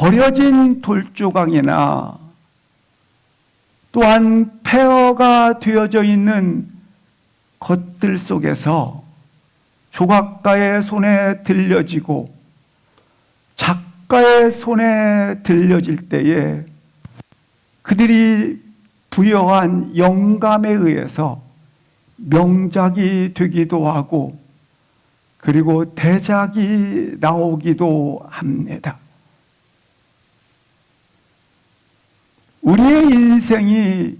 버려진 돌조각이나 또한 폐허가 되어져 있는 것들 속에서 조각가의 손에 들려지고 작가의 손에 들려질 때에 그들이 부여한 영감에 의해서 명작이 되기도 하고 그리고 대작이 나오기도 합니다. 우리의 인생이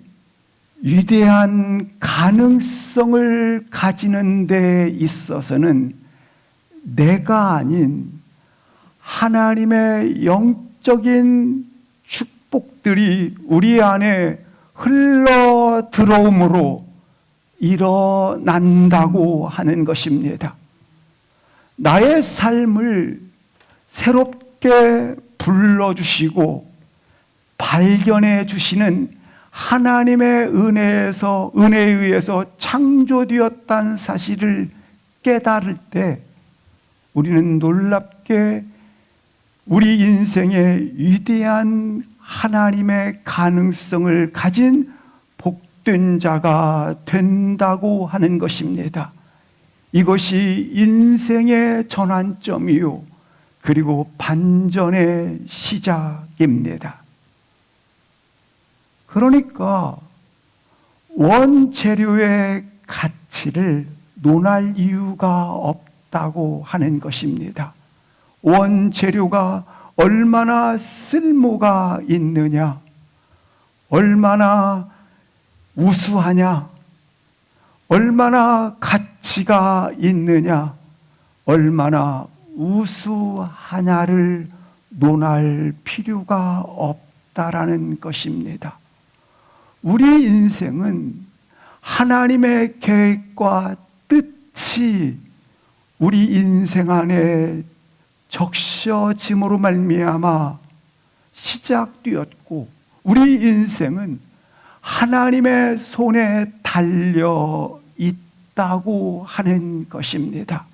위대한 가능성을 가지는 데 있어서는 내가 아닌 하나님의 영적인 축복들이 우리 안에 흘러 들어옴으로 일어난다고 하는 것입니다. 나의 삶을 새롭게 불러주시고 발견해 주시는 하나님의 은혜에 의해서 창조되었다는 사실을 깨달을 때 우리는 놀랍게 우리 인생의 위대한 하나님의 가능성을 가진 복된 자가 된다고 하는 것입니다. 이것이 인생의 전환점이요 그리고 반전의 시작입니다. 그러니까 원재료의 가치를 논할 이유가 없다고 하는 것입니다. 원재료가 얼마나 쓸모가 있느냐, 얼마나 우수하냐, 얼마나 가치가 있느냐, 얼마나 우수하냐를 논할 필요가 없다라는 것입니다. 우리 인생은 하나님의 계획과 뜻이 우리 인생 안에 적셔짐으로 말미암아 시작되었고 우리 인생은 하나님의 손에 달려 있다고 하는 것입니다.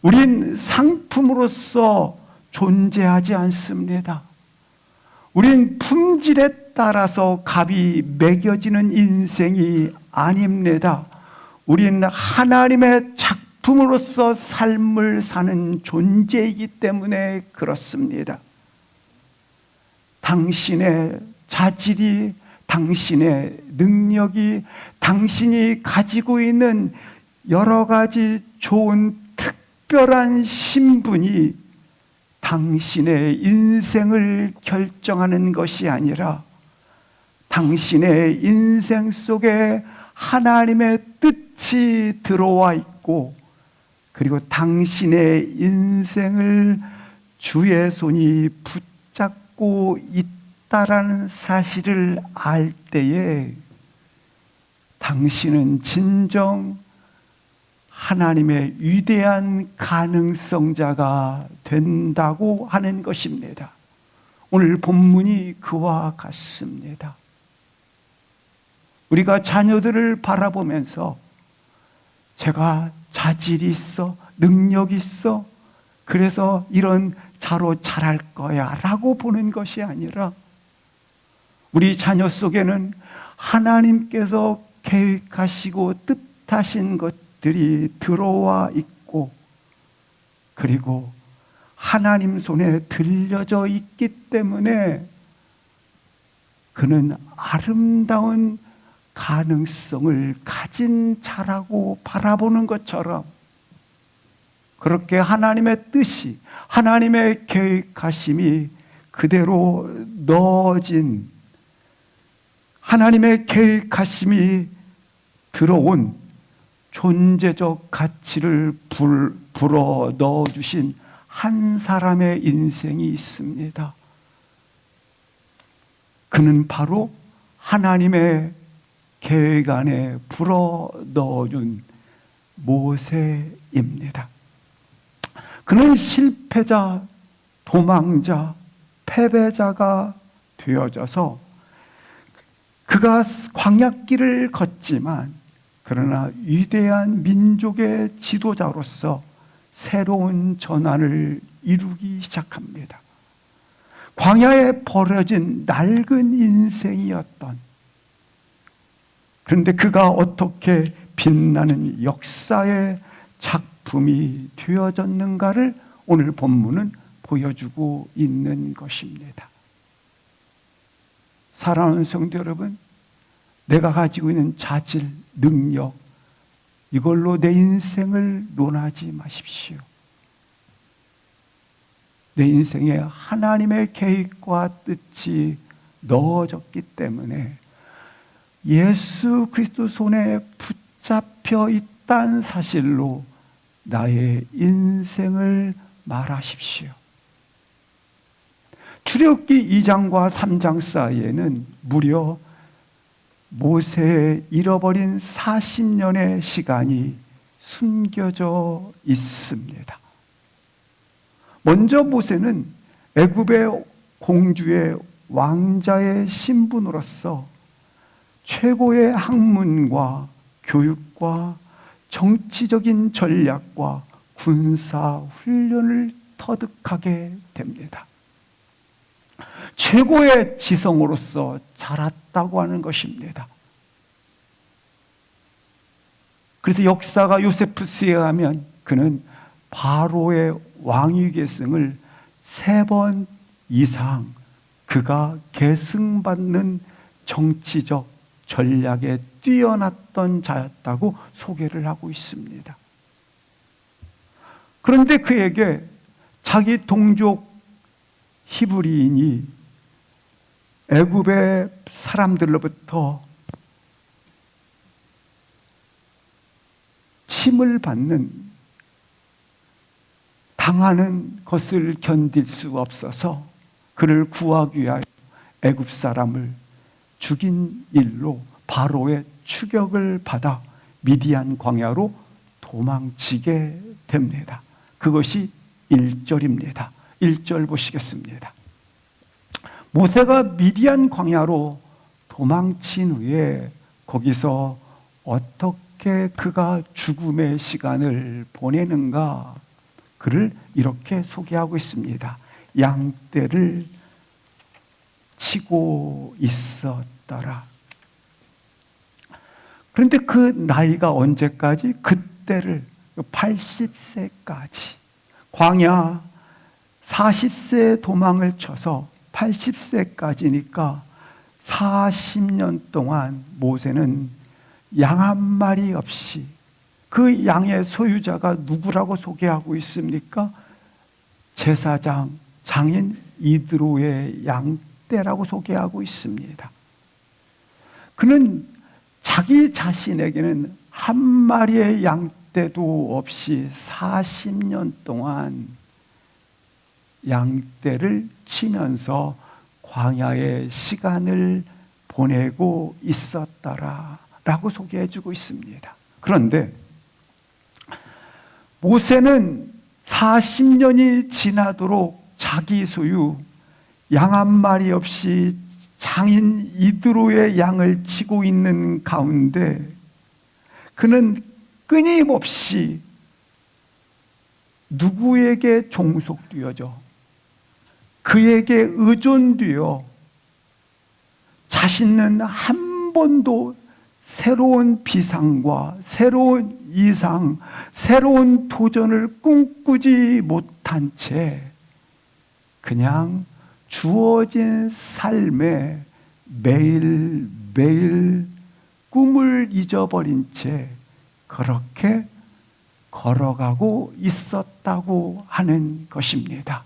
우린 상품으로서 존재하지 않습니다. 우린 품질에 따라서 값이 매겨지는 인생이 아닙니다. 우린 하나님의 작품으로서 삶을 사는 존재이기 때문에 그렇습니다. 당신의 자질이, 당신의 능력이, 당신이 가지고 있는 여러 가지 좋은 특별한 신분이 당신의 인생을 결정하는 것이 아니라 당신의 인생 속에 하나님의 뜻이 들어와 있고 그리고 당신의 인생을 주의 손이 붙잡고 있다라는 사실을 알 때에 당신은 진정 하나님의 위대한 가능성자가 된다고 하는 것입니다. 오늘 본문이 그와 같습니다. 우리가 자녀들을 바라보면서 제가 자질이 있어, 능력이 있어, 그래서 이런 자로 자랄 거야 라고 보는 것이 아니라 우리 자녀 속에는 하나님께서 계획하시고 뜻하신 것들이 들어와 있고 그리고 하나님 손에 들려져 있기 때문에 그는 아름다운 가능성을 가진 자라고 바라보는 것처럼 그렇게 하나님의 뜻이, 하나님의 계획하심이 그대로 넣어진 하나님의 계획하심이 들어온 존재적 가치를 불어 넣어주신 한 사람의 인생이 있습니다. 그는 바로 하나님의 계획 안에 불어 넣어준 모세입니다. 그는 실패자, 도망자, 패배자가 되어져서 그가 광야길을 걷지만 그러나 위대한 민족의 지도자로서 새로운 전환을 이루기 시작합니다. 광야에 버려진 낡은 인생이었던, 그런데 그가 어떻게 빛나는 역사의 작품이 되어졌는가를 오늘 본문은 보여주고 있는 것입니다. 사랑하는 성도 여러분, 내가 가지고 있는 자질, 능력, 이걸로 내 인생을 논하지 마십시오. 내 인생에 하나님의 계획과 뜻이 넣어졌기 때문에 예수 그리스도 손에 붙잡혀 있다는 사실로 나의 인생을 말하십시오. 출애굽기 2장과 3장 사이에는 무려 모세의 잃어버린 40년의 시간이 숨겨져 있습니다. 먼저 모세는 애굽의 공주의 왕자의 신분으로서 최고의 학문과 교육과 정치적인 전략과 군사 훈련을 터득하게 됩니다. 최고의 지성으로서 자랐다고 하는 것입니다. 그래서 역사가 요세푸스에 의하면 그는 바로의 왕위 계승을 3번 이상 그가 계승받는 정치적 전략에 뛰어났던 자였다고 소개를 하고 있습니다. 그런데 그에게 자기 동족 히브리인이 애굽의 사람들로부터 침을 받는, 당하는 것을 견딜 수 없어서 그를 구하기 위하여 애굽 사람을 죽인 일로 바로의 추격을 받아 미디안 광야로 도망치게 됩니다. 그것이 1절입니다. 1절 보시겠습니다. 모세가 미디안 광야로 도망친 후에 거기서 어떻게 그가 죽음의 시간을 보내는가, 그를 이렇게 소개하고 있습니다. 양떼를 치고 있었더라. 그런데 그 나이가 언제까지? 그때를 80세까지 광야 40세 도망을 쳐서 80세까지니까 40년 동안 모세는 양 한 마리 없이, 그 양의 소유자가 누구라고 소개하고 있습니까? 제사장, 장인 이드로의 양떼라고 소개하고 있습니다. 그는 자기 자신에게는 한 마리의 양떼도 없이 40년 동안 양떼를 치면서 광야의 시간을 보내고 있었더라라고 소개해주고 있습니다. 그런데 모세는 40년이 지나도록 자기 소유 양 한 마리 없이 장인 이드로의 양을 치고 있는 가운데 그는 끊임없이 누구에게 종속되어져 그에게 의존되어 자신은 한 번도 새로운 비상과 새로운 이상, 새로운 도전을 꿈꾸지 못한 채 그냥 주어진 삶에 매일매일 꿈을 잊어버린 채 그렇게 걸어가고 있었다고 하는 것입니다.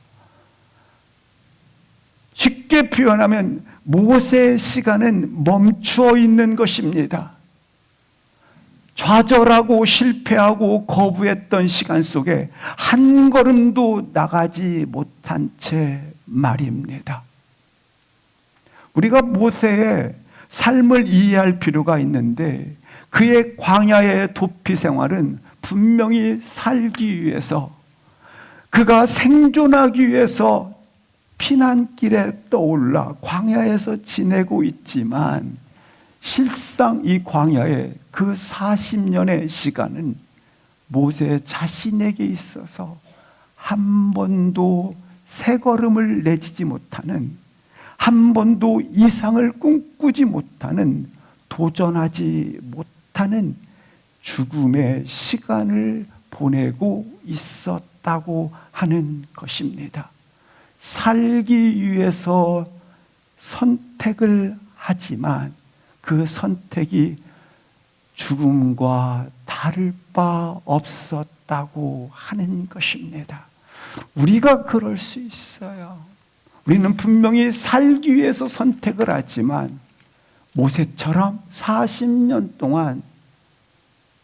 쉽게 표현하면 모세의 시간은 멈추어 있는 것입니다. 좌절하고 실패하고 거부했던 시간 속에 한 걸음도 나가지 못한 채 말입니다. 우리가 모세의 삶을 이해할 필요가 있는데 그의 광야의 도피 생활은 분명히 살기 위해서, 그가 생존하기 위해서 피난길에 떠올라 광야에서 지내고 있지만 실상 이 광야의 그 40년의 시간은 모세 자신에게 있어서 한 번도 세 걸음을 내지지 못하는, 한 번도 이상을 꿈꾸지 못하는, 도전하지 못하는 죽음의 시간을 보내고 있었다고 하는 것입니다. 살기 위해서 선택을 하지만 그 선택이 죽음과 다를 바 없었다고 하는 것입니다. 우리가 그럴 수 있어요. 우리는 분명히 살기 위해서 선택을 하지만 모세처럼 40년 동안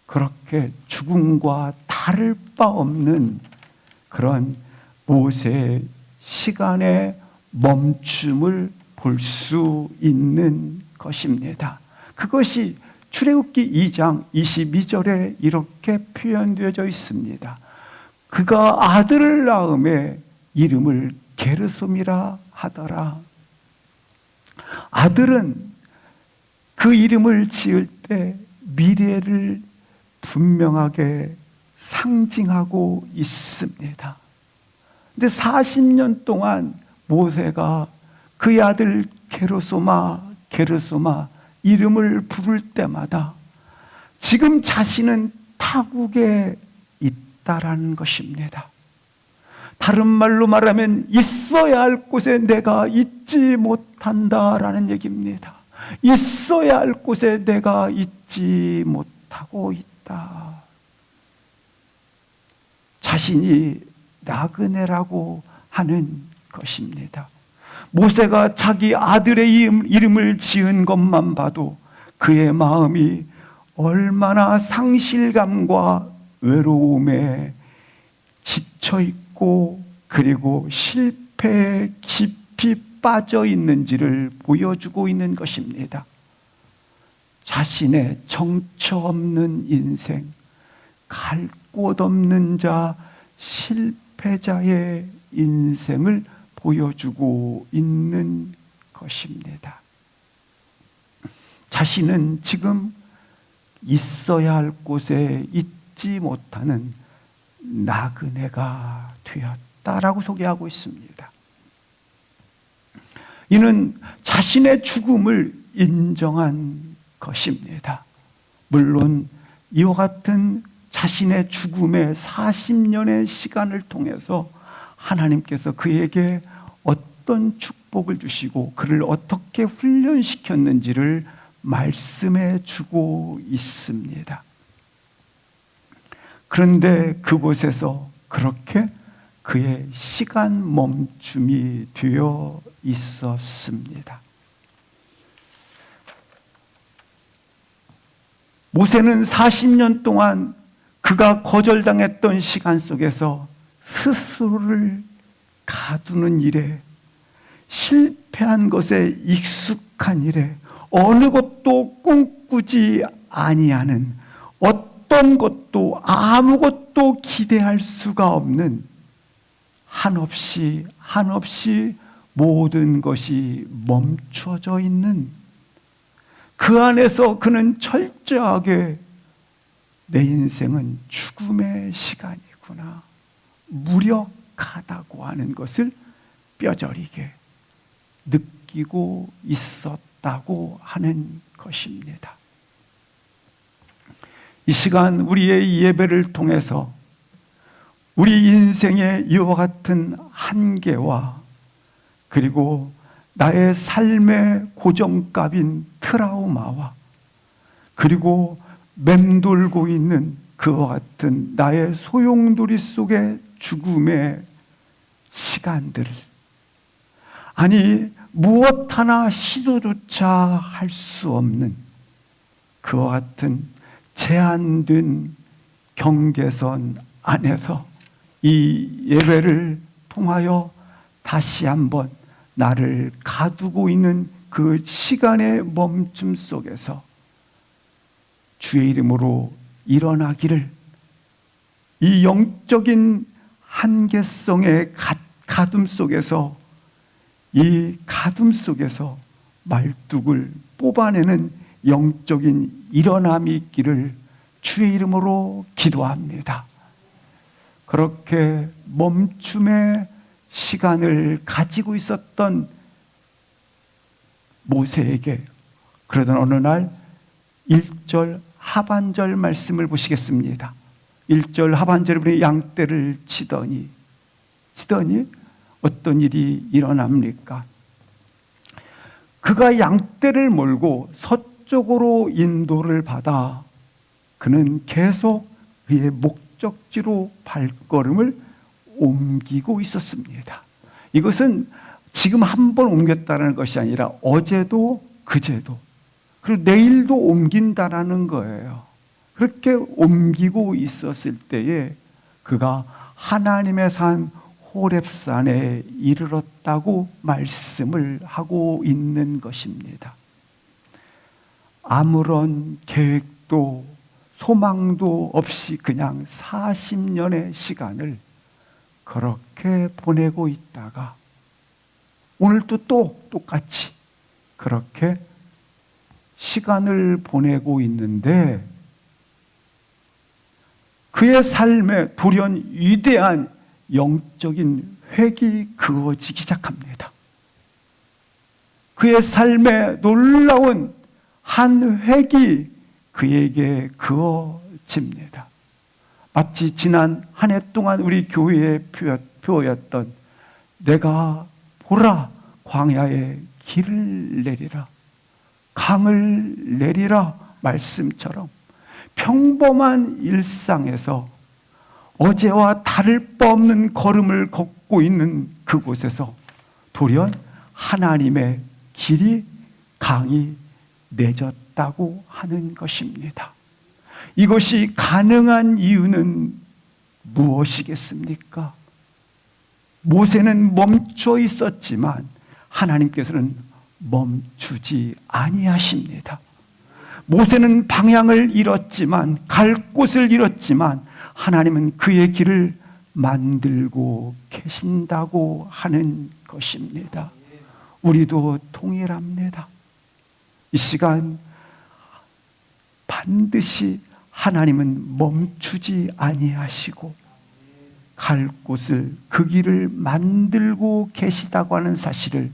그렇게 죽음과 다를 바 없는 그런 모세의 시간의 멈춤을 볼 수 있는 것입니다. 그것이 출애굽기 2장 22절에 이렇게 표현되어져 있습니다. 그가 아들을 낳음에 이름을 게르솜이라 하더라. 아들은 그 이름을 지을 때 미래를 분명하게 상징하고 있습니다. 근데 40년 동안 모세가 그의 아들 게르솜아, 게르솜아 이름을 부를 때마다 지금 자신은 타국에 있다라는 것입니다. 다른 말로 말하면 있어야 할 곳에 내가 있지 못한다라는 얘기입니다. 있어야 할 곳에 내가 있지 못하고 있다. 자신이 나그네라고 하는 것입니다. 모세가 자기 아들의 이름을 지은 것만 봐도 그의 마음이 얼마나 상실감과 외로움에 지쳐있고 그리고 실패에 깊이 빠져 있는지를 보여주고 있는 것입니다. 자신의 정처 없는 인생, 갈 곳 없는 자, 실패자의 인생을 보여주고 있는 것입니다. 자신은 지금 있어야 할 곳에 있지 못하는 나그네가 되었다라고 소개하고 있습니다. 이는 자신의 죽음을 인정한 것입니다. 물론 이와 같은 자신의 죽음의 40년의 시간을 통해서 하나님께서 그에게 어떤 축복을 주시고 그를 어떻게 훈련시켰는지를 말씀해 주고 있습니다. 그런데 그곳에서 그렇게 그의 시간 멈춤이 되어 있었습니다. 모세는 40년 동안 그가 거절당했던 시간 속에서 스스로를 가두는 일에, 실패한 것에 익숙한 일에, 어느 것도 꿈꾸지 아니하는, 어떤 것도 아무것도 기대할 수가 없는, 한없이 모든 것이 멈춰져 있는 그 안에서 그는 철저하게 내 인생은 죽음의 시간이구나, 무력하다고 하는 것을 뼈저리게 느끼고 있었다고 하는 것입니다. 이 시간 우리의 예배를 통해서 우리 인생의 이와 같은 한계와 그리고 나의 삶의 고정값인 트라우마와 그리고 맴돌고 있는 그와 같은 나의 소용돌이 속의 죽음의 시간들을, 아니 무엇 하나 시도조차 할 수 없는 그와 같은 제한된 경계선 안에서 이 예배를 통하여 다시 한번 나를 가두고 있는 그 시간의 멈춤 속에서 주의 이름으로 일어나기를, 이 영적인 한계성의 가둠 속에서, 이 가둠 속에서 말뚝을 뽑아내는 영적인 일어남이 있기를 주의 이름으로 기도합니다. 그렇게 멈춤의 시간을 가지고 있었던 모세에게 그러던 어느 날 1절 하반절 말씀을 보시겠습니다. 1절 하반절에 보니 양떼를 치더니 어떤 일이 일어납니까? 그가 양떼를 몰고 서쪽으로 인도를 받아 그는 계속 그의 목적지로 발걸음을 옮기고 있었습니다. 이것은 지금 한 번 옮겼다는 것이 아니라 어제도 그제도 그리고 내일도 옮긴다라는 거예요. 그렇게 옮기고 있었을 때에 그가 하나님의 산 호렙산에 이르렀다고 말씀을 하고 있는 것입니다. 아무런 계획도 소망도 없이 그냥 40년의 시간을 그렇게 보내고 있다가 오늘도 또 똑같이 그렇게 시간을 보내고 있는데 그의 삶에 돌연 위대한 영적인 획이 그어지기 시작합니다. 그의 삶에 놀라운 한 획이 그에게 그어집니다. 마치 지난 한 해 동안 우리 교회의 표였던 내가 보라 광야에 길을 내리라 강을 내리라 말씀처럼 평범한 일상에서 어제와 다를 바 없는 걸음을 걷고 있는 그곳에서 돌연 하나님의 길이 강이 내졌다고 하는 것입니다. 이것이 가능한 이유는 무엇이겠습니까? 모세는 멈춰 있었지만 하나님께서는 멈추지 아니하십니다. 모세는 방향을 잃었지만 갈 곳을 잃었지만 하나님은 그의 길을 만들고 계신다고 하는 것입니다. 우리도 동일합니다. 이 시간 반드시 하나님은 멈추지 아니하시고 갈 곳을 그 길을 만들고 계시다고 하는 사실을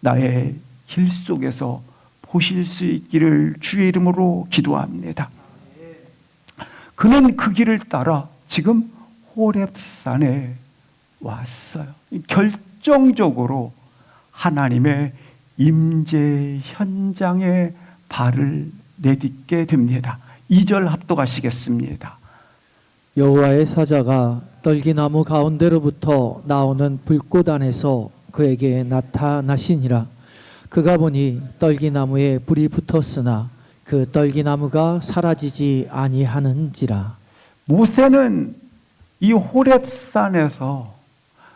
나의 길 속에서 보실 수 있기를 주의 이름으로 기도합니다. 그는 그 길을 따라 지금 호렙산에 왔어요. 결정적으로 하나님의 임재 현장에 발을 내딛게 됩니다. 2절 합독하시겠습니다. 여호와의 사자가 떨기나무 가운데로부터 나오는 불꽃 안에서 그에게 나타나시니라. 그가 보니 떨기나무에 불이 붙었으나 그 떨기나무가 사라지지 아니하는지라. 모세는 이 호렙산에서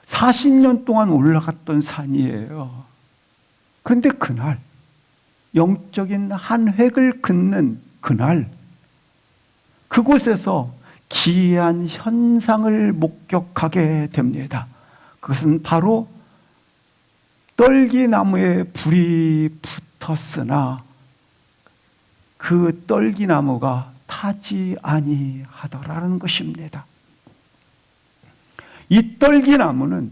40년 동안 올라갔던 산이에요. 그런데 그날 영적인 한 획을 긋는 그날 그곳에서 기이한 현상을 목격하게 됩니다. 그것은 바로 떨기나무에 불이 붙었으나 그 떨기나무가 타지 아니하더라는 것입니다. 이 떨기나무는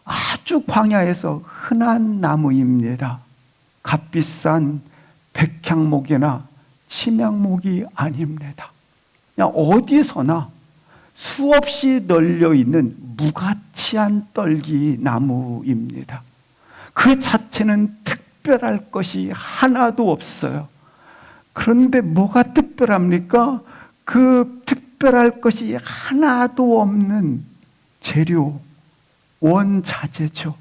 아주 광야에서 흔한 나무입니다. 값비싼 백향목이나 침향목이 아닙니다. 그냥 어디서나 수없이 널려 있는 무가치한 떨기나무입니다. 그 자체는 특별할 것이 하나도 없어요. 그런데 뭐가 특별합니까? 그 특별할 것이 하나도 없는 재료, 원자재죠.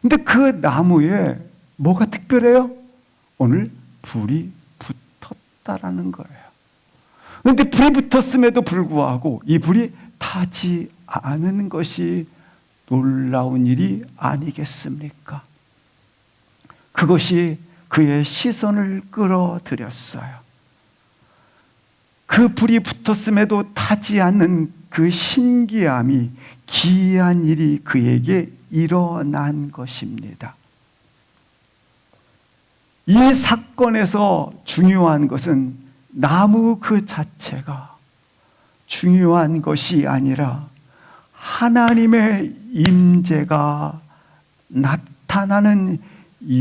근데 그 나무에 뭐가 특별해요? 오늘 불이 붙었다라는 거예요. 그런데 불이 붙었음에도 불구하고 이 불이 타지 않은 것이 놀라운 일이 아니겠습니까? 그것이 그의 시선을 끌어들였어요. 그 불이 붙었음에도 타지 않는 그 신기함이 기이한 일이 그에게 일어난 것입니다. 이 사건에서 중요한 것은 나무 그 자체가 중요한 것이 아니라 하나님의 임재가 나타나는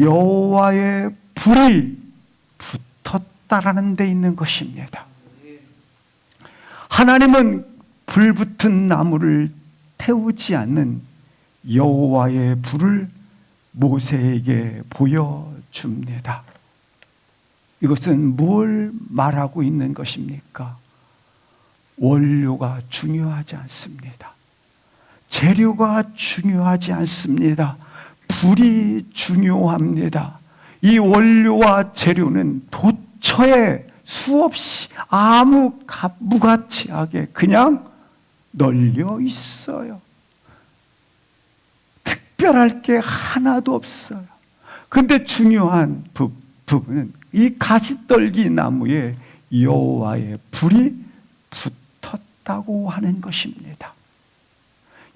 여호와의 불이 붙었다라는 데 있는 것입니다. 하나님은 불붙은 나무를 태우지 않는 여호와의 불을 모세에게 보여줍니다. 이것은 뭘 말하고 있는 것입니까? 원료가 중요하지 않습니다. 재료가 중요하지 않습니다. 불이 중요합니다. 이 원료와 재료는 도처에 수없이 아무 무가치하게 그냥 널려 있어요. 특별할 게 하나도 없어요. 그런데 중요한 부분은 이 가시떨기 나무에 여호와의 불이 붙었다고 하는 것입니다.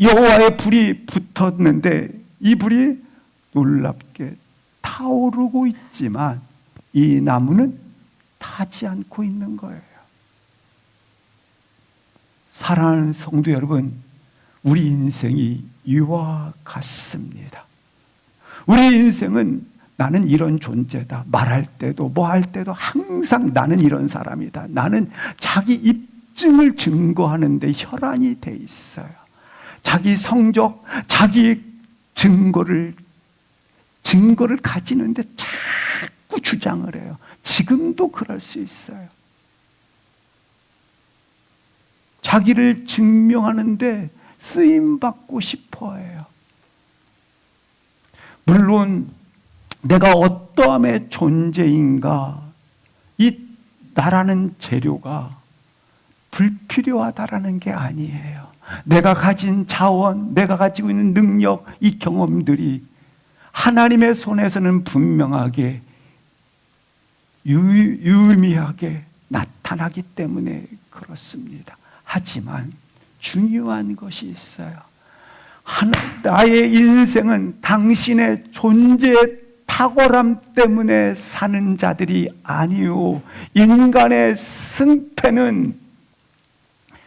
여호와의 불이 붙었는데 이 불이 놀랍게 타오르고 있지만 이 나무는 타지 않고 있는 거예요. 사랑하는 성도 여러분, 우리 인생이 이와 같습니다. 우리 인생은 나는 이런 존재다. 말할 때도 뭐 할 때도 항상 나는 이런 사람이다. 나는 자기 입증을 증거하는 데 혈안이 돼 있어요. 자기 성적, 자기 증거를 가지는데 자꾸 주장을 해요. 지금도 그럴 수 있어요. 자기를 증명하는데 쓰임받고 싶어 해요. 물론 내가 어떠함의 존재인가, 이 나라는 재료가 불필요하다라는 게 아니에요. 내가 가진 자원, 내가 가지고 있는 능력, 이 경험들이 하나님의 손에서는 분명하게 유의미하게 나타나기 때문에 그렇습니다. 하지만 중요한 것이 있어요. 나의 인생은 당신의 존재의 탁월함 때문에 사는 자들이 아니요, 인간의 승패는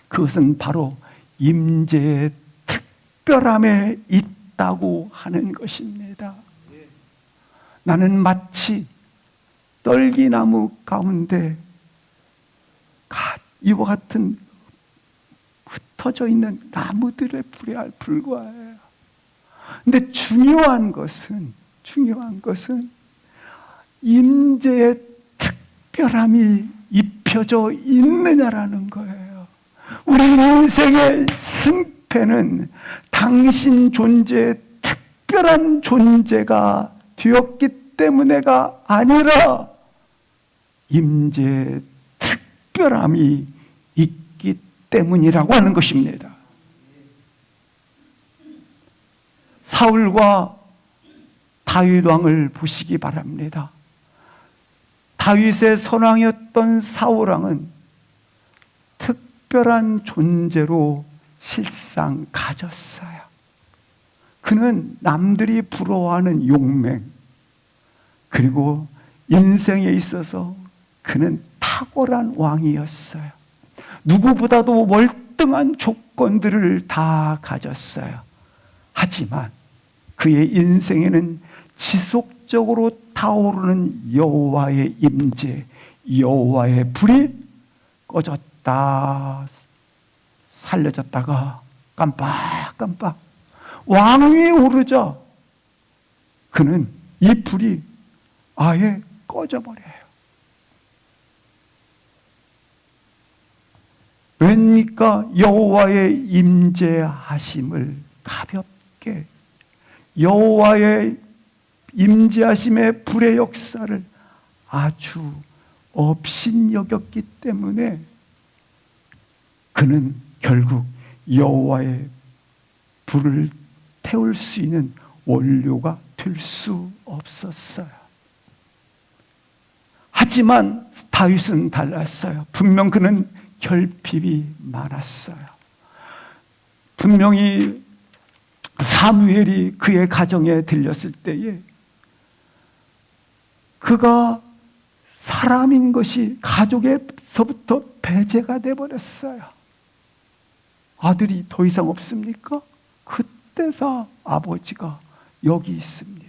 그것은 바로 임재의 특별함에 있다고 하는 것입니다. 나는 마치 떨기나무 가운데 이와 같은 흩어져 있는 나무들의 불에 불과해요. 근데 중요한 것은 임재의 특별함이 입혀져 있느냐라는 거예요. 우리 인생의 승패는 당신 존재의 특별한 존재가 되었기 때문에가 아니라 임재의 특별함이 있기 때문이라고 하는 것입니다. 사울과 다윗 왕을 보시기 바랍니다. 다윗의 선왕이었던 사울 왕은 특별한 존재로 실상 가졌어요. 그는 남들이 부러워하는 용맹, 그리고 인생에 있어서 그는 탁월한 왕이었어요. 누구보다도 월등한 조건들을 다 가졌어요. 하지만 그의 인생에는 지속적으로 타오르는 여호와의 임재, 여호와의 불이 꺼졌다 살려졌다가 깜빡깜빡 왕위에 오르자 그는 이 불이 아예 꺼져버려요. 왜입니까? 여호와의 임재하심을 가볍게, 여호와의 임재하심의 불의 역사를 아주 업신여겼기 때문에 그는 결국 여호와의 불을 태울 수 있는 원료가 될 수 없었어요. 하지만 다윗은 달랐어요. 분명 그는 결핍이 많았어요. 분명히 사무엘이 그의 가정에 들렸을 때에 그가 사람인 것이 가족에서부터 배제가 돼버렸어요. 아들이 더 이상 없습니까? 합대사 아버지가 여기 있습니다.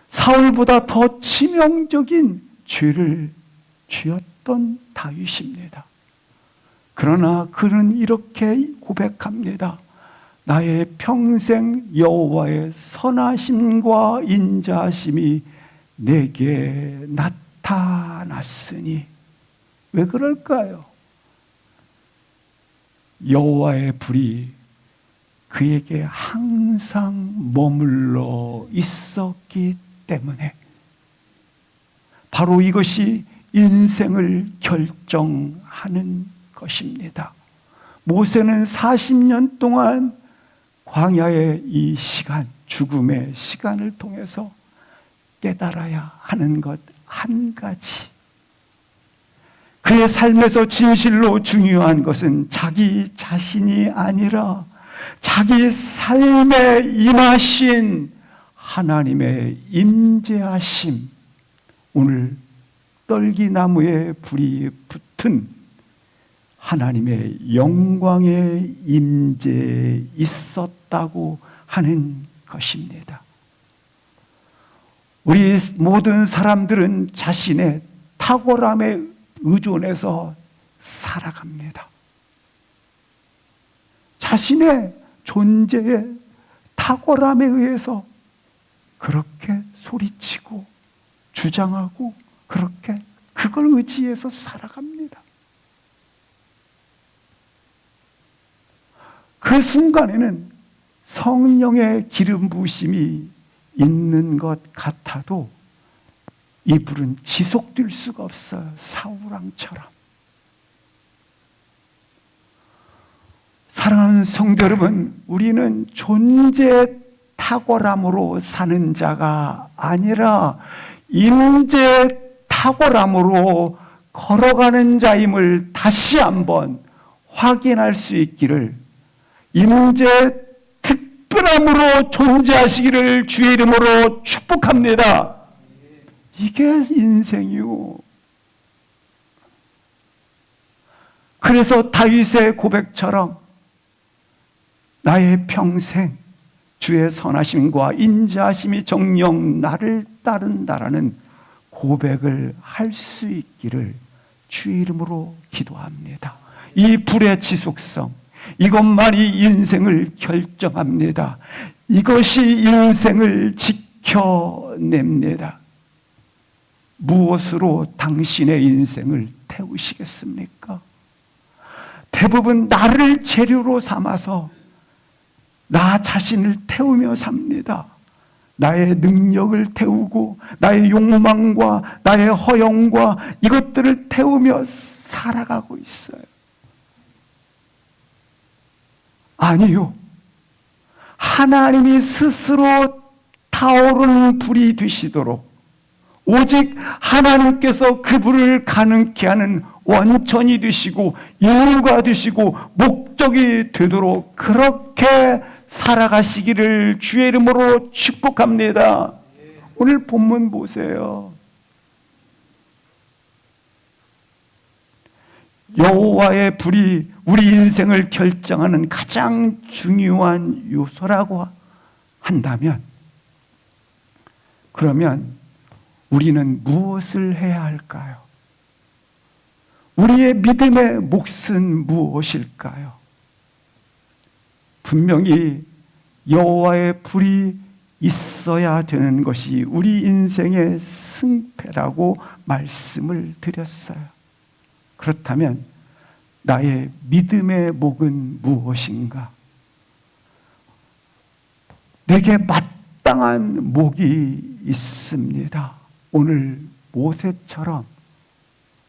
사울보다 더 치명적인 죄를 지었던 다윗입니다. 그러나 그는 이렇게 고백합니다. 나의 평생 여호와의 선하심과 인자하심이 내게 나타났으니. 왜 그럴까요? 여호와의 불이 그에게 항상 머물러 있었기 때문에. 바로 이것이 인생을 결정하는 것입니다. 모세는 40년 동안 광야의 이 시간, 죽음의 시간을 통해서 깨달아야 하는 것 한 가지. 그의 삶에서 진실로 중요한 것은 자기 자신이 아니라 자기 삶에 임하신 하나님의 임재하심, 오늘 떨기나무에 불이 붙은 하나님의 영광의 임재에 있었다고 하는 것입니다. 우리 모든 사람들은 자신의 탁월함에 의존해서 살아갑니다. 자신의 존재의 탁월함에 의해서 그렇게 소리치고 주장하고 그렇게 그걸 의지해서 살아갑니다. 그 순간에는 성령의 기름 부으심이 있는 것 같아도 이 불은 지속될 수가 없어요. 사울왕처럼. 사랑하는 성도 여러분, 우리는 존재 탁월함으로 사는 자가 아니라 임재 탁월함으로 걸어가는 자임을 다시 한번 확인할 수 있기를, 임재 특별함으로 존재하시기를 주의 이름으로 축복합니다. 이게 인생이요. 그래서 다윗의 고백처럼 나의 평생 주의 선하심과 인자하심이 정녕 나를 따른다라는 고백을 할 수 있기를 주의 이름으로 기도합니다. 이 불의 지속성, 이것만이 인생을 결정합니다. 이것이 인생을 지켜냅니다. 무엇으로 당신의 인생을 태우시겠습니까? 대부분 나를 재료로 삼아서 나 자신을 태우며 삽니다. 나의 능력을 태우고 나의 욕망과 나의 허영과 이것들을 태우며 살아가고 있어요. 아니요. 하나님이 스스로 타오르는 불이 되시도록, 오직 하나님께서 그 불을 가능케 하는 원천이 되시고 이유가 되시고 목적이 되도록 그렇게 살아가시기를 주의 이름으로 축복합니다. 오늘 본문 보세요. 여호와의 불이 우리 인생을 결정하는 가장 중요한 요소라고 한다면, 그러면 우리는 무엇을 해야 할까요? 우리의 믿음의 몫은 무엇일까요? 분명히 여호와의 불이 있어야 되는 것이 우리 인생의 승패라고 말씀을 드렸어요. 그렇다면 나의 믿음의 몫은 무엇인가? 내게 마땅한 몫이 있습니다. 오늘 모세처럼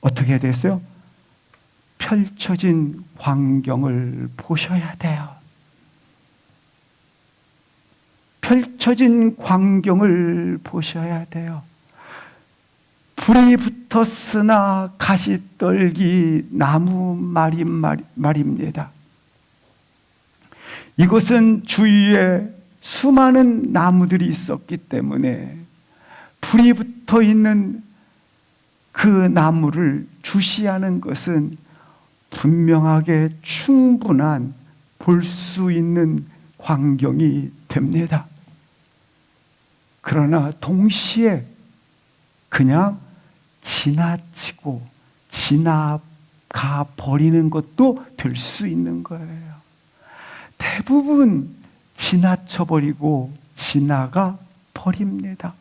어떻게 됐어요? 펼쳐진 광경을 보셔야 돼요. 펼쳐진 광경을 보셔야 돼요. 불이 붙었으나 가시떨기 나무 말입니다. 이것은 주위에 수많은 나무들이 있었기 때문에 불이 붙어 있는 그 나무를 주시하는 것은 분명하게 충분한 볼 수 있는 광경이 됩니다. 그러나 동시에 그냥 지나치고 지나가 버리는 것도 될 수 있는 거예요. 대부분 지나쳐 버리고 지나가 버립니다.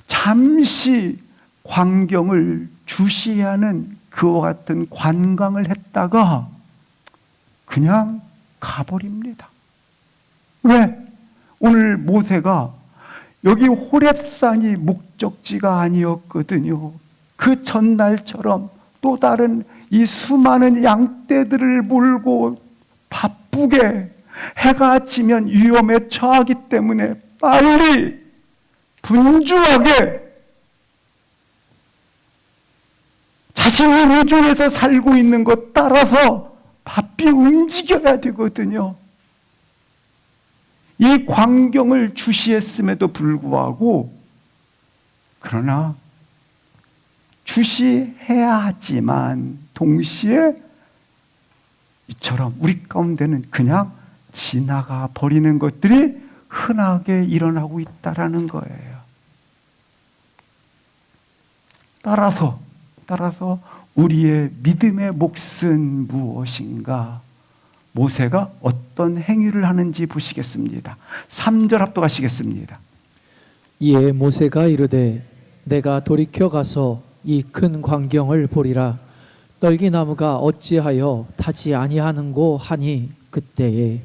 잠시 광경을 주시하는 그와 같은 관광을 했다가 그냥 가버립니다. 왜? 오늘 모세가 여기 호렙산이 목적지가 아니었거든요. 그 전날처럼 또 다른 이 수많은 양떼들을 몰고 바쁘게 해가 지면 위험에 처하기 때문에 빨리 분주하게 자신이 우중에서 살고 있는 것 따라서 바삐 움직여야 되거든요. 이 광경을 주시했음에도 불구하고 그러나 주시해야 하지만 동시에 이처럼 우리 가운데는 그냥 지나가 버리는 것들이 흔하게 일어나고 있다라는 거예요. 따라서 우리의 믿음의 몫은 무엇인가? 모세가 어떤 행위를 하는지 보시겠습니다. 3절 합독하시겠습니다. 이에 모세가 이르되 내가 돌이켜 가서 이 큰 광경을 보리라. 떨기나무가 어찌하여 타지 아니하는고 하니 그때에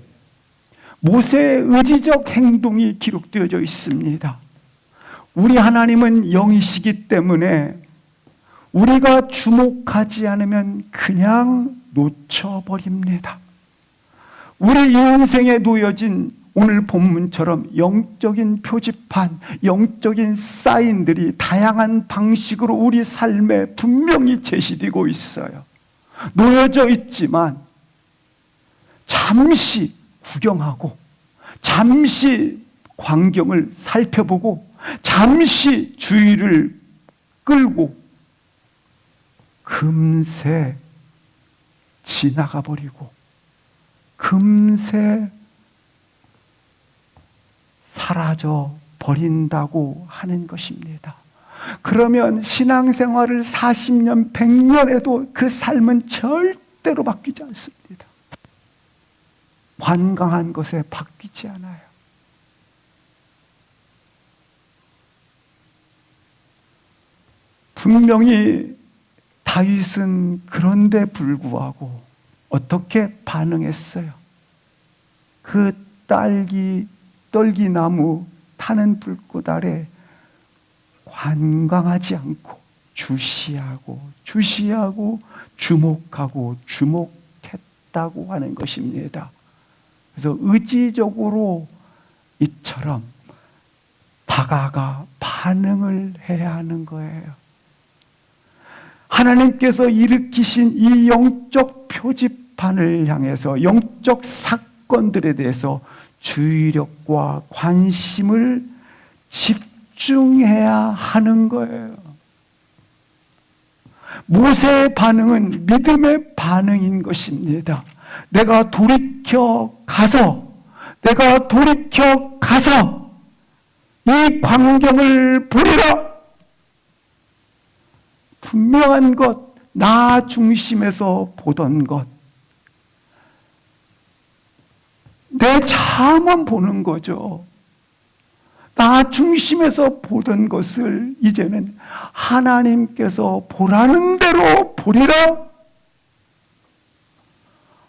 모세의 의지적 행동이 기록되어져 있습니다. 우리 하나님은 영이시기 때문에 우리가 주목하지 않으면 그냥 놓쳐버립니다. 우리 인생에 놓여진 오늘 본문처럼 영적인 표지판, 영적인 사인들이 다양한 방식으로 우리 삶에 분명히 제시되고 있어요. 놓여져 있지만 잠시 구경하고 잠시 광경을 살펴보고 잠시 주의를 끌고 금세 지나가 버리고 금세 사라져 버린다고 하는 것입니다. 그러면 신앙생활을 40년, 100년 해도 그 삶은 절대로 바뀌지 않습니다. 관광한 것에 바뀌지 않아요. 분명히 다윗은 그런데 불구하고 어떻게 반응했어요? 그 떨기나무 타는 불꽃 아래 관광하지 않고 주시하고 주목하고 주목했다고 하는 것입니다. 그래서 의지적으로 이처럼 다가가 반응을 해야 하는 거예요. 하나님께서 일으키신 이 영적 표지판을 향해서 영적 사건들에 대해서 주의력과 관심을 집중해야 하는 거예요. 모세의 반응은 믿음의 반응인 것입니다. 내가 돌이켜 가서 이 광경을 보리라. 분명한 것, 나 중심에서 보던 것, 내 자아만 보는 거죠. 나 중심에서 보던 것을 이제는 하나님께서 보라는 대로 보리라.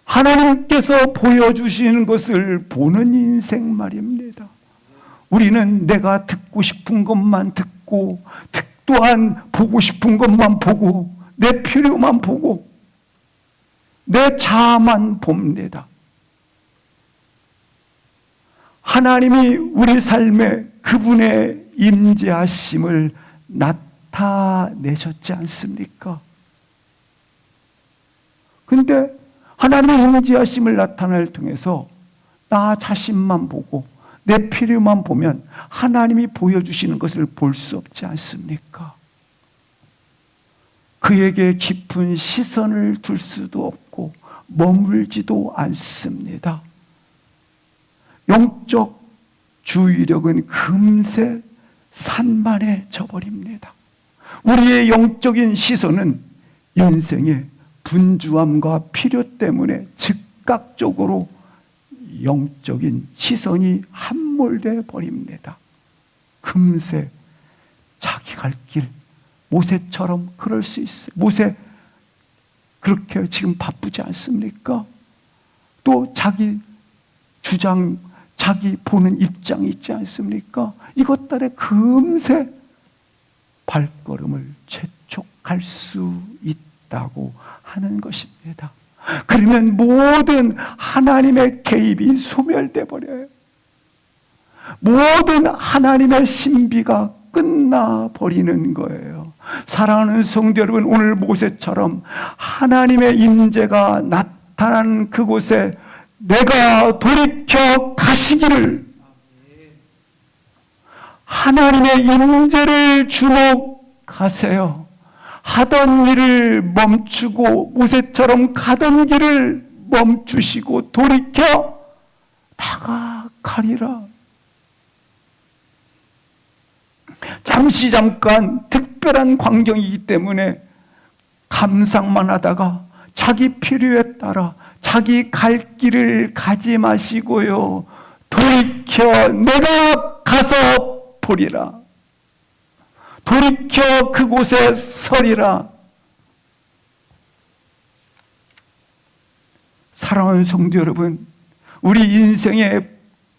하나님께서 보여주시는 것을 보는 인생 말입니다. 우리는 내가 듣고 싶은 것만 듣고 또한 보고 싶은 것만 보고 내 필요만 보고 내 자아만 봅니다. 하나님이 우리 삶에 그분의 임재하심을 나타내셨지 않습니까? 근데 하나님의 임재하심을 나타낼 통해서 나 자신만 보고 내 필요만 보면 하나님이 보여주시는 것을 볼 수 없지 않습니까? 그에게 깊은 시선을 둘 수도 없고 머물지도 않습니다. 영적 주의력은 금세 산만해져 버립니다. 우리의 영적인 시선은 인생의 분주함과 필요 때문에 즉각적으로 영적인 시선이 함몰돼 버립니다. 금세 자기 갈 길, 모세처럼 그럴 수 있어요. 모세 그렇게 지금 바쁘지 않습니까? 또 자기 주장, 자기 보는 입장이 있지 않습니까? 이것 때문에 금세 발걸음을 재촉할 수 있다고 하는 것입니다. 그러면 모든 하나님의 개입이 소멸돼 버려요. 모든 하나님의 신비가 끝나버리는 거예요. 사랑하는 성도 여러분, 오늘 모세처럼 하나님의 임재가 나타난 그곳에 내가 돌이켜 가시기를, 하나님의 임재를 주목하세요. 하던 일을 멈추고 모세처럼 가던 길을 멈추시고 돌이켜 나아가리라. 잠깐 특별한 광경이기 때문에 감상만 하다가 자기 필요에 따라 자기 갈 길을 가지 마시고요, 돌이켜 내가 가서 보리라. 돌이켜 그곳에 서리라. 사랑하는 성도 여러분, 우리 인생에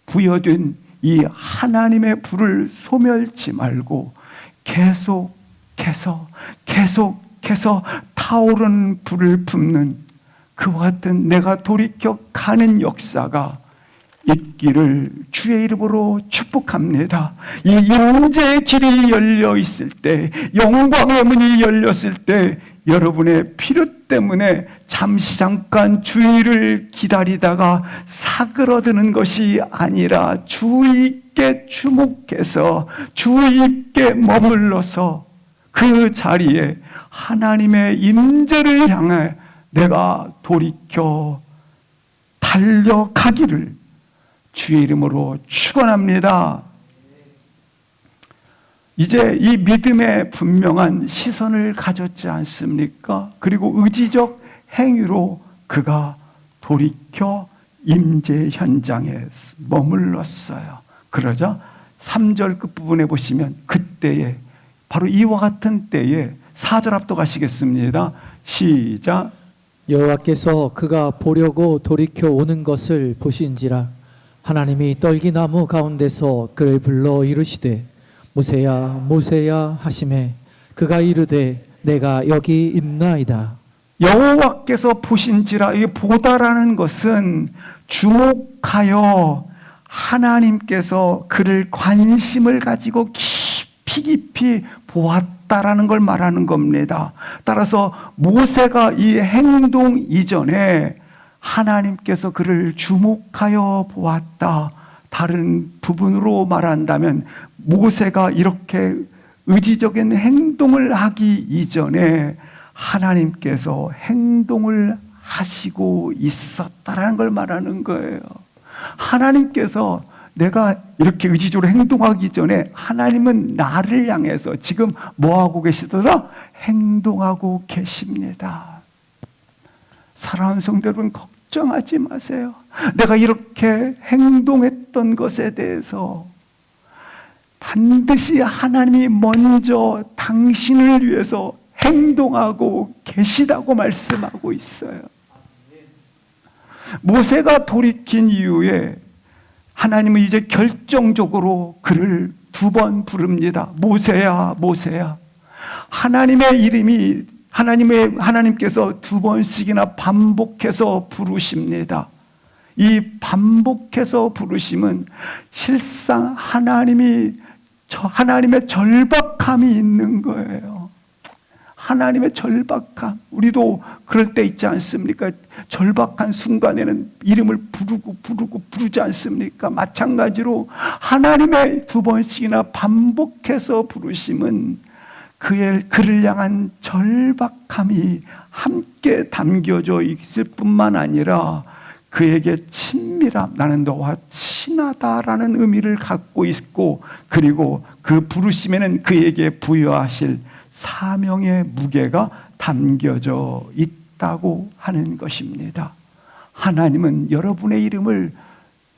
부여된 이 하나님의 불을 소멸치 말고 계속해서 타오르는 불을 품는 그와 같은 내가 돌이켜 가는 역사가 있기를 주의 이름으로 축복합니다. 이 임재의 길이 열려 있을 때, 영광의 문이 열렸을 때 여러분의 필요 때문에 잠깐 주의를 기다리다가 사그러드는 것이 아니라 주의 있게 주목해서 주의 있게 머물러서 그 자리에 하나님의 임재를 향해 내가 돌이켜 달려가기를 주의 이름으로 축원합니다. 이제 이 믿음의 분명한 시선을 가졌지 않습니까? 그리고 의지적 행위로 그가 돌이켜 임재 현장에 머물렀어요. 그러자 3절 끝부분에 보시면 그때에, 바로 이와 같은 때에, 4절 압도가시겠습니다. 시작. 여호와께서 그가 보려고 돌이켜 오는 것을 보신지라 하나님이 떨기나무 가운데서 그를 불러 이르시되 모세야 모세야 하시매 그가 이르되 내가 여기 있나이다. 여호와께서 보신지라, 이 보다라는 것은 주목하여 하나님께서 그를 관심을 가지고 깊이 보았다라는 걸 말하는 겁니다. 따라서 모세가 이 행동 이전에 하나님께서 그를 주목하여 보았다. 다른 부분으로 말한다면 모세가 이렇게 의지적인 행동을 하기 이전에 하나님께서 행동을 하시고 있었다라는 걸 말하는 거예요. 하나님께서 내가 이렇게 의지적으로 행동하기 전에 하나님은 나를 향해서 지금 뭐하고 계시더라? 행동하고 계십니다. 사랑하는 성도 여러분, 걱정하지 마세요. 내가 이렇게 행동했던 것에 대해서 반드시 하나님이 먼저 당신을 위해서 행동하고 계시다고 말씀하고 있어요. 모세가 돌이킨 이후에 하나님은 이제 결정적으로 그를 2번 부릅니다. 모세야, 모세야. 하나님의 이름이 하나님께서 2번씩이나 반복해서 부르십니다. 이 반복해서 부르심은 실상 하나님의 절박함이 있는 거예요. 하나님의 절박함. 우리도 그럴 때 있지 않습니까? 절박한 순간에는 이름을 부르지 않습니까? 마찬가지로 하나님의 2번씩이나 반복해서 부르심은 그를 향한 절박함이 함께 담겨져 있을 뿐만 아니라 그에게 친밀함, 나는 너와 친하다라는 의미를 갖고 있고, 그리고 그 부르심에는 그에게 부여하실 사명의 무게가 담겨져 있다고 하는 것입니다. 하나님은 여러분의 이름을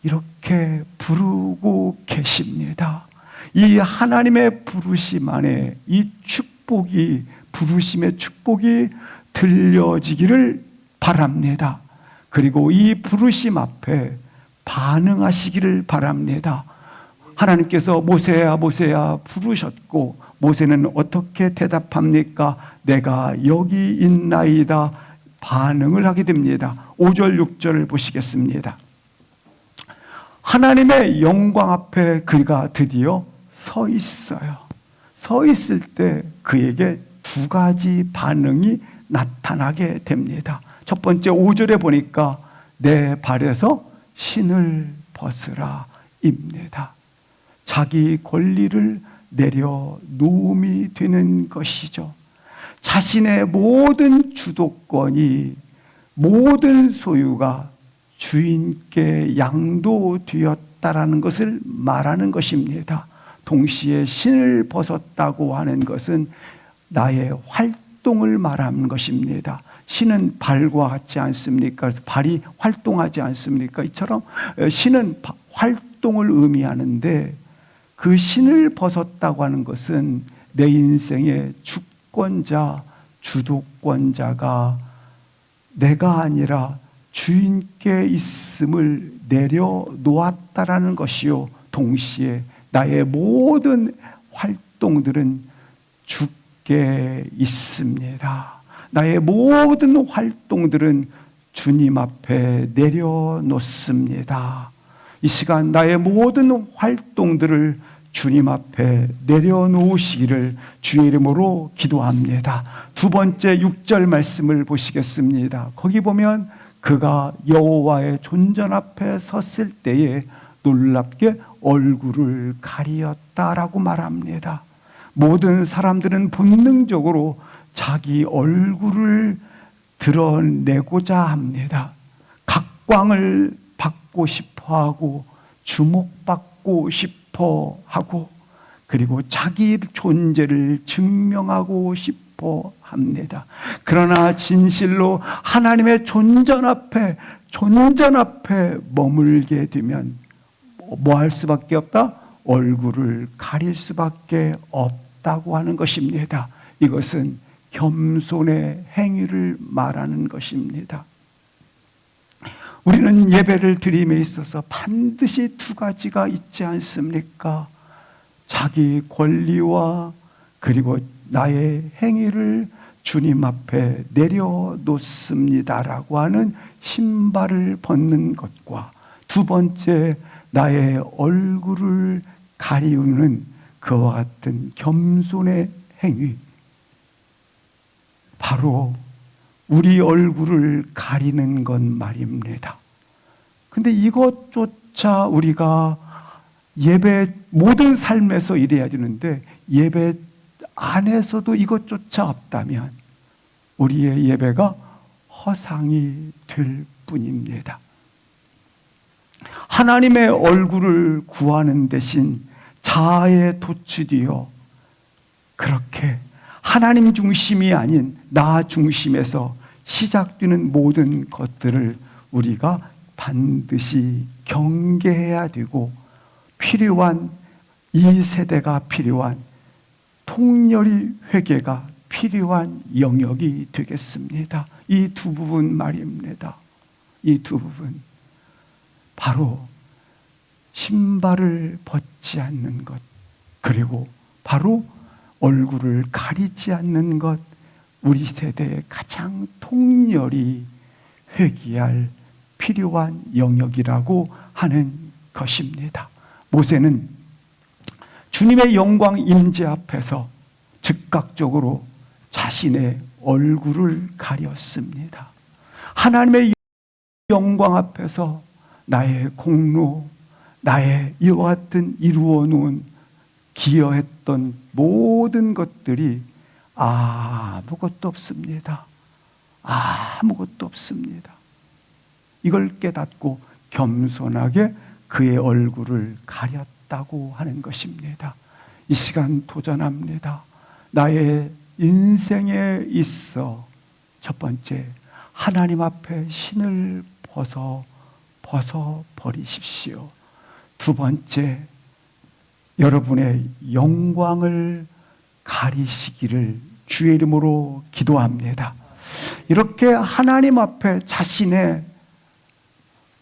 이렇게 부르고 계십니다. 이 하나님의 부르심 안에 이 축복이, 부르심의 축복이 들려지기를 바랍니다. 그리고 이 부르심 앞에 반응하시기를 바랍니다. 하나님께서 모세야 모세야 부르셨고, 모세는 어떻게 대답합니까? 내가 여기 있나이다 반응을 하게 됩니다. 5절 6절을 보시겠습니다. 하나님의 영광 앞에 그가 드디어 서 있어요. 서 있을 때 그에게 두 가지 반응이 나타나게 됩니다. 첫 번째 5절에 보니까 내 발에서 신을 벗으라 입니다. 자기 권리를 내려놓음이 되는 것이죠. 자신의 모든 주도권이, 모든 소유가 주인께 양도되었다라는 것을 말하는 것입니다. 동시에 신을 벗었다고 하는 것은 나의 활동을 말하는 것입니다. 신은 발과 같지 않습니까? 그래서 발이 활동하지 않습니까? 이처럼 신은 활동을 의미하는데, 그 신을 벗었다고 하는 것은 내 인생의 주권자, 주도권자가 내가 아니라 주인께 있음을 내려놓았다라는 것이요, 동시에 나의 모든 활동들은 주께 있습니다. 나의 모든 활동들은 주님 앞에 내려놓습니다. 이 시간 나의 모든 활동들을 주님 앞에 내려놓으시기를 주의 이름으로 기도합니다. 두 번째 6절 말씀을 보시겠습니다. 거기 보면 그가 여호와의 존전 앞에 섰을 때에 놀랍게 얼굴을 가리었다라고 말합니다. 모든 사람들은 본능적으로 자기 얼굴을 드러내고자 합니다. 각광을 받고 싶어하고 주목받고 싶어하고, 그리고 자기 존재를 증명하고 싶어 합니다. 그러나 진실로 하나님의 존전 앞에 머물게 되면 뭐 할 수밖에 없다? 얼굴을 가릴 수밖에 없다고 하는 것입니다. 이것은 겸손의 행위를 말하는 것입니다. 우리는 예배를 드림에 있어서 반드시 두 가지가 있지 않습니까? 자기 권리와 그리고 나의 행위를 주님 앞에 내려놓습니다라고 하는 신발을 벗는 것과, 두 번째 나의 얼굴을 가리우는 그와 같은 겸손의 행위, 바로 우리 얼굴을 가리는 것 말입니다. 근데 이것조차 우리가 예배 모든 삶에서 이래야 되는데, 예배 안에서도 이것조차 없다면 우리의 예배가 허상이 될 뿐입니다. 하나님의 얼굴을 구하는 대신 자아에 도취되어 그렇게 하나님 중심이 아닌 나 중심에서 시작되는 모든 것들을 우리가 반드시 경계해야 되고, 필요한 이 세대가 필요한 통렬히 회개가 필요한 영역이 되겠습니다. 이 두 부분 말입니다. 이 두 부분, 바로 신발을 벗지 않는 것, 그리고 바로 얼굴을 가리지 않는 것, 우리 세대의 가장 통렬히 회개할 필요한 영역이라고 하는 것입니다. 모세는 주님의 영광 임재 앞에서 즉각적으로 자신의 얼굴을 가렸습니다. 하나님의 영광 앞에서 나의 공로, 나의 이와 같은 이루어 놓은 기여했던 모든 것들이 아무것도 없습니다. 아무것도 없습니다. 이걸 깨닫고 겸손하게 그의 얼굴을 가렸다고 하는 것입니다. 이 시간 도전합니다. 나의 인생에 있어 첫 번째, 하나님 앞에 신을 벗어 버리십시오. 두 번째, 여러분의 영광을 가리시기를 주의 이름으로 기도합니다. 이렇게 하나님 앞에 자신의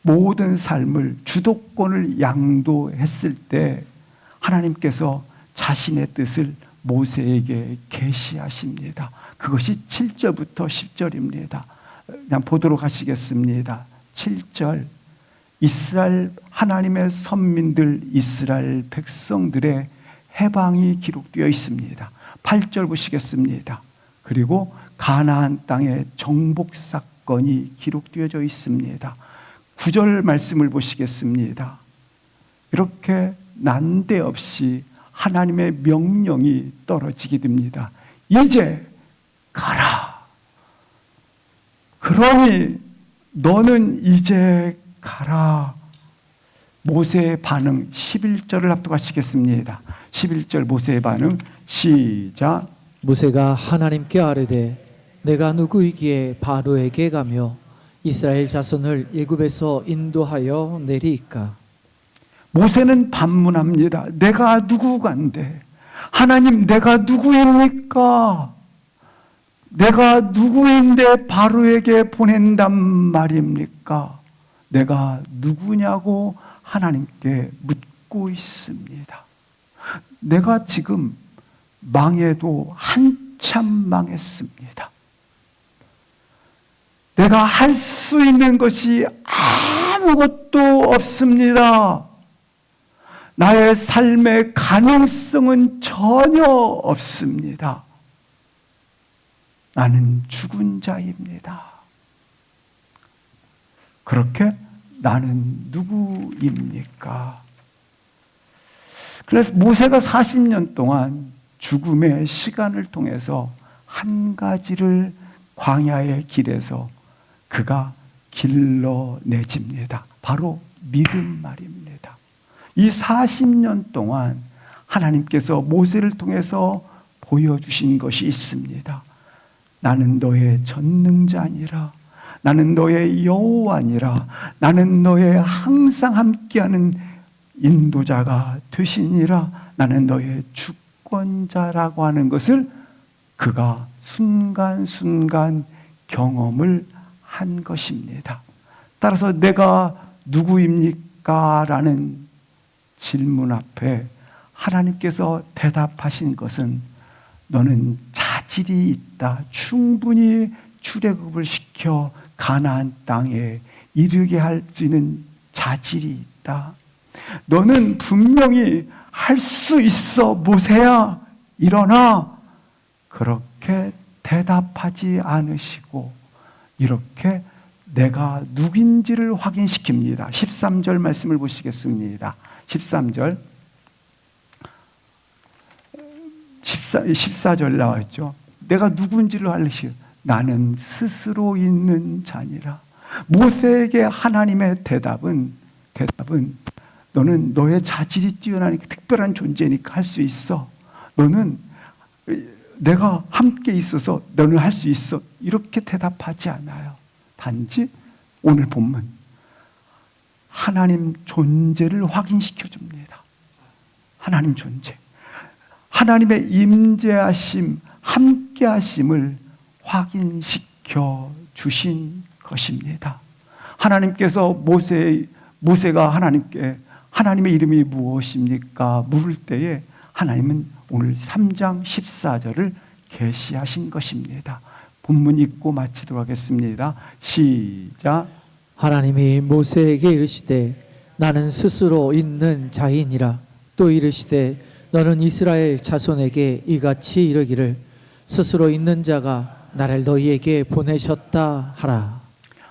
모든 삶을, 주도권을 양도했을 때 하나님께서 자신의 뜻을 모세에게 계시하십니다. 그것이 7절부터 10절입니다. 그냥 보도록 하시겠습니다. 7절, 이스라엘 하나님의 선민들, 이스라엘 백성들의 해방이 기록되어 있습니다. 8절 보시겠습니다. 그리고 가나안 땅의 정복 사건이 기록되어져 있습니다. 9절 말씀을 보시겠습니다. 이렇게 난데없이 하나님의 명령이 떨어지게 됩니다. 이제 가라. 그러니 너는 이제 가라. 모세의 반응 11절을 합독하시겠습니다. 11절 모세의 반응 시작. 모세가 하나님께 아뢰되 내가 누구이기에 바로에게 가며 이스라엘 자손을 애굽에서 인도하여 내리이까. 모세는 반문합니다. 내가 누구간데? 하나님, 내가 누구입니까? 내가 누구인데 바로에게 보낸단 말입니까? 내가 누구냐고 하나님께 묻고 있습니다. 내가 지금 망해도 한참 망했습니다. 내가 할 수 있는 것이 아무것도 없습니다. 나의 삶의 가능성은 전혀 없습니다. 나는 죽은 자입니다. 그렇게 나는 누구입니까? 그래서 모세가 40년 동안 죽음의 시간을 통해서 한 가지를 광야의 길에서 그가 길러내집니다. 바로 믿음 말입니다. 이 40년 동안 하나님께서 모세를 통해서 보여주신 것이 있습니다. 나는 너의 전능자니라. 나는 너의 여호와니라. 나는 너의 항상 함께하는 인도자가 되시니라. 나는 너의 주권자라고 하는 것을 그가 순간순간 경험을 한 것입니다. 따라서 내가 누구입니까? 라는 질문 앞에 하나님께서 대답하신 것은 너는 자질이 있다. 충분히 출애굽을 시켜 가나안 땅에 이르게 할 수 있는 자질이 있다. 너는 분명히 할 수 있어. 모세야, 일어나. 그렇게 대답하지 않으시고 이렇게 내가 누구인지를 확인시킵니다. 13절 말씀을 보시겠습니다. 13절 14절 나와있죠. 내가 누군지를 알리시오. 나는 스스로 있는 자니라. 모세에게 하나님의 대답은 너는 너의 자질이 뛰어나니까 특별한 존재니까 할 수 있어. 너는 내가 함께 있어서 너는 할 수 있어. 이렇게 대답하지 않아요. 단지 오늘 본문 하나님 존재를 확인시켜 줍니다. 하나님 존재. 하나님의 임재하심, 함께하심을 확인시켜 주신 것입니다. 하나님께서 모세가 하나님께 하나님의 이름이 무엇입니까? 물을 때에 하나님은 오늘 3장 14절을 계시하신 것입니다. 본문 읽고 마치도록 하겠습니다. 시작. 하나님이 모세에게 이르시되 나는 스스로 있는 자이니라. 또 이르시되 너는 이스라엘 자손에게 이같이 이르기를 스스로 있는 자가 나를 너희에게 보내셨다 하라.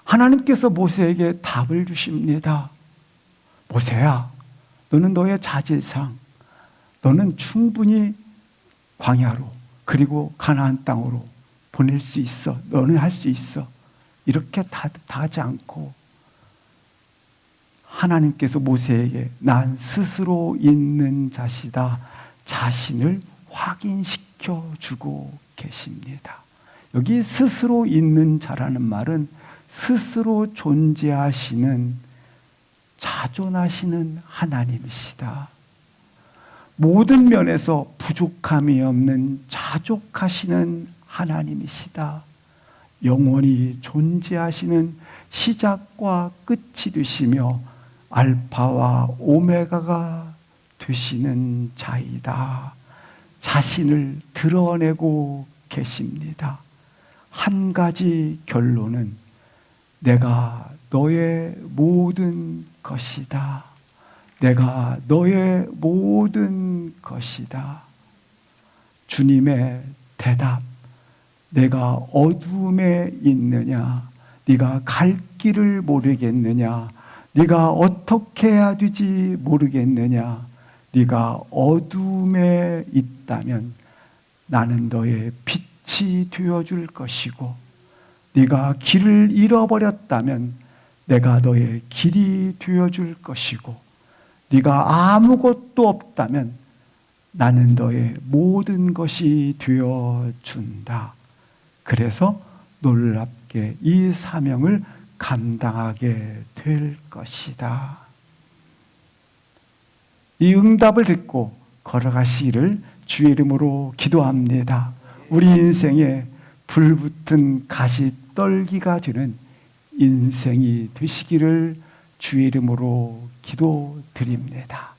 하나님께서 모세에게 답을 주십니다. 모세야, 너는 너의 자질상 너는 충분히 광야로 그리고 가나안 땅으로 보낼 수 있어. 너는 할 수 있어. 이렇게 다 하지 않고 하나님께서 모세에게 난 스스로 있는 자시다 자신을 확인시켜 주고 계십니다. 여기 스스로 있는 자라는 말은 스스로 존재하시는 자존하시는 하나님이시다. 모든 면에서 부족함이 없는 자족하시는 하나님이시다. 영원히 존재하시는 시작과 끝이 되시며 알파와 오메가가 되시는 자이다. 자신을 드러내고 계십니다. 한 가지 결론은 내가 너의 모든 것이다. 내가 너의 모든 것이다. 주님의 대답, 내가 어둠에 있느냐? 네가 갈 길을 모르겠느냐? 네가 어떻게 해야 되지 모르겠느냐? 네가 어둠에 있다면 나는 너의 빛이 되어줄 것이고, 네가 길을 잃어버렸다면 내가 너의 길이 되어줄 것이고, 네가 아무것도 없다면 나는 너의 모든 것이 되어준다. 그래서 놀랍게 이 사명을 감당하게 될 것이다. 이 응답을 듣고 걸어가시기를 주의 이름으로 기도합니다. 우리 인생에 불붙은 가시 떨기가 되는 인생이 되시기를 주의 이름으로 기도드립니다.